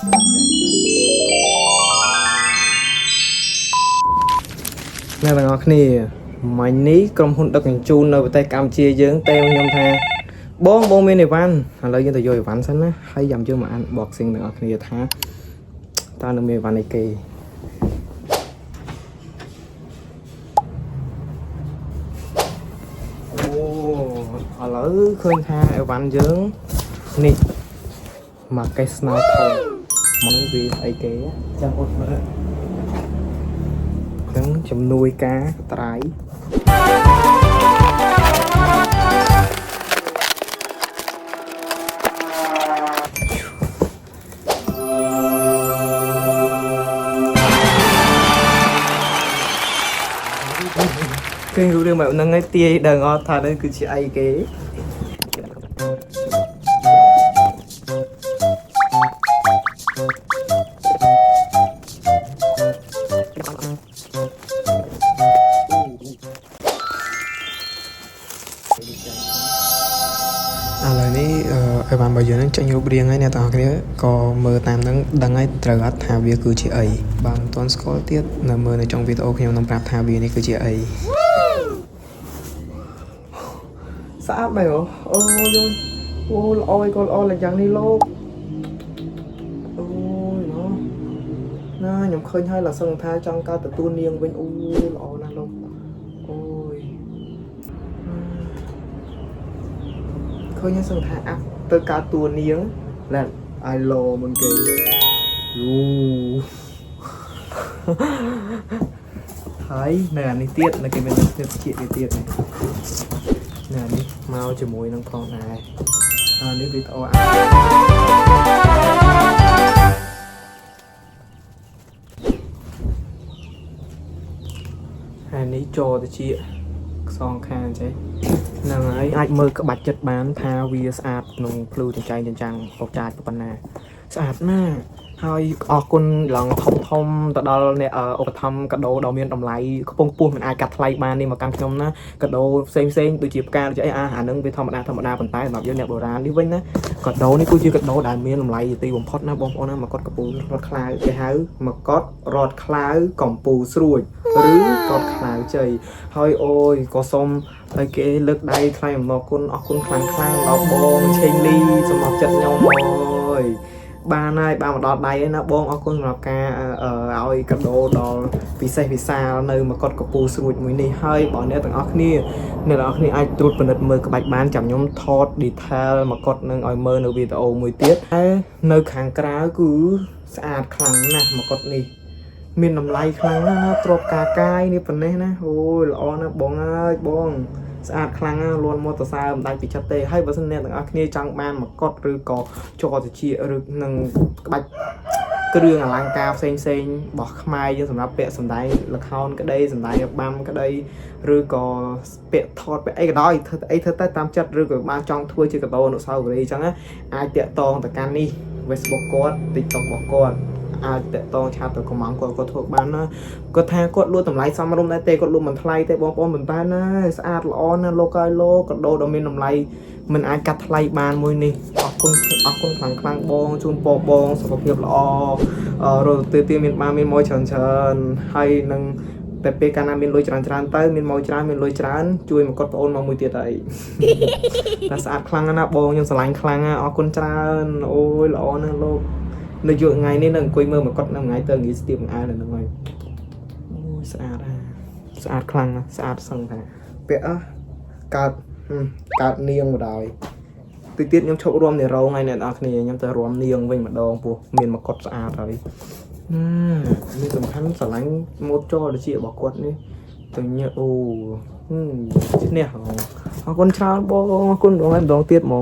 Nè bạn ngọc nè mình ní cầm hôn đặc hình chun ở tay cam chia dưỡng teo nhom tha bong bong bên này văn lấy những tờ rồi văn sẵn á hay dầm chưa mà ăn bọt sinh ngọc nè tha ta nó mê văn này kỳ họ lỡ khơi tha ở văn dưỡng nè mà cái snow thôi món gì ấy kế chẳng ốt nữa đang chấm nuôi cá trái cái rượu đường mẹ nâng cái tia đờ ngọt thà đây cứ chỉ ai kế lời ní ở bàn bây giờ nó chạy nhục riêng ấy nè tao cái có mờ tam nó đăng ấy trời gắt thà việc cứ chỉ ấy bằng toàn scroll tiết là mờ này trong video khi nó nằm thà việc này cứ chỉ ấy xã mày hả ôi ôi con ôi là chẳng đi lô ôi nó nhầm khơi hay là sân tha trong cao từ tu niên bên ôi là lô ôi khơi như sân tha áp tới cao tu niên là ai lô mình kì thấy này là này tiết là cái mình được chuyện cái tiết này nè đi mau cho mùi nâng con này nếu bị to hai ní cho thì chị son khan chứ nâng ấy ai mơ các bạch chất bán thao vi sạp nông flu chân chang bọc chai của bạn nè sạp nèហើយអរគុណឡើងធំទៅដល់អ្នកឧបត្ថម្ភកាដូដ៏មានតម្លៃខ្ពង់ខ្ពស់មិនអាចកាត់ថ្លៃបាននេះមកកាន់ខ្ញុំណាកាដូផ្សេងដូចជាផ្កាដូចអីអានឹងវាធម្មតាប៉ុន្តែសម្រាប់យើងអ្នកបុរាណនេះវិញណាកាដូនេះគឺជាកាដូដែលមានតម្លៃទីបំផុតណាបងប្អូនណាមកកត់កំពូលរត់ខ្លាវគេហៅមកកត់រត់ខ្លាវកំពូលស្រួយឬកត់ខ្លាវជ័យហើយអូយក៏សូមឲ្យគេលើកដៃថ្លែងអំណរគុណអរគុណខ្លាំងដល់បងឆេងលីសម្រាប់ចិត្តខ្ញុំអើយបានហើយបានមកដល់ដៃហើយណាបងអរគុណសម្រាប់ការឲ្យកាដូដល់ពិសេសវិសាលនៅមកកត់កពូស្រួចមួយនេះហើយបងអ្នកទាំងអស់គ្នាអាចត្រួតពិនិត្យមើលក្បាច់បានចាំខ្ញុំថត detail មកកត់នឹងឲ្យមើលនៅវីដេអូមួយទៀតហើយនៅខាងក្រៅគឺស្អាតខ្លាំងណាស់មកកត់នេះមានតម្លៃខ្លាំងណាស់ណាទ្រពការកាយនេះប៉ុណ្ណេះណាអូយល្អណាស់បងអើយបងស្អាតខ្លាំងណាស់លួនមកទៅសើមិនដាច់ពីចិត្តទេហើយបើសិនអ្នកទាំងអស់គ្នាចង់បានមកកត់ឬក៏ចរតិចឬនឹងក្បាច់គ្រឿងអលង្ការផ្សេងរបស់ខ្មែរយើងសម្រាប់ពាក់សម្ដែងល្ខោនក្តីសម្ដែងរបាំក្តីឬក៏ពាក់ថតពាក់អីក៏ដោយធ្វើទៅតាមចិត្តឬក៏បានចង់ធ្វើជាកាដូអនុស្សាវរីយ៍អញ្ចឹងណាអាចតាក់ទងទៅកាន់នេះ Facebook គាត់ TikTok របស់គាត់អាចតាក់ទងឆាតទៅកំងគាត់ធ្វើបានណាគាត់ថាគាត់លួចតម្លៃសមរម្យដែរទេគាត់លួចមិនថ្លៃទេបងប្អូនប៉ុន្តែណាស្អាតល្អណាស់លោកហើយលោកកាដូដ៏មានតម្លៃមិនអាចកាត់ថ្លៃបានមួយនេះអរគុណខ្លាំងបងជូនពរបងសុខភាពល្អរកទីមានបានមានមួយច្រើនហើយនឹងតែពេលកាលណាមានលុយច្រើនទៅមានមកច្រើនមានលុយច្រើនជួយមកកត់បងអូនមកមួយទៀតហើយតែស្អាតខ្លាំងណាស់បងខ្ញុំស្រឡាញ់ខ្លាំងណាស់អរគុណច្រើនអូយល្អណាស់លោកនៅយប់ថ្ងៃនេះនឹងអង្គុយមើលមកកត់នៅថ្ងៃទៅងាយស្ទាបអាននៅហ្នឹងហើយអូយស្អាតខ្លាំងណាស់ស្អាតសឹងថាពាក់កើតនាងមកដល់ទីទៀតខ្ញុំឈប់រួមនៃរោងហើយអ្នកនរគ្នាខ្ញុំទៅរួមនាងវិញម្ដងពោះមានមកកត់ស្អាតហើយនេះសំខាន់ស្រឡាញ់ម៉ូតចលជារបស់គាត់នេះទៅញ៉ាអូឈ្នះអរគុណច្រើនបងអរគុណម្ដងទៀតហ្មង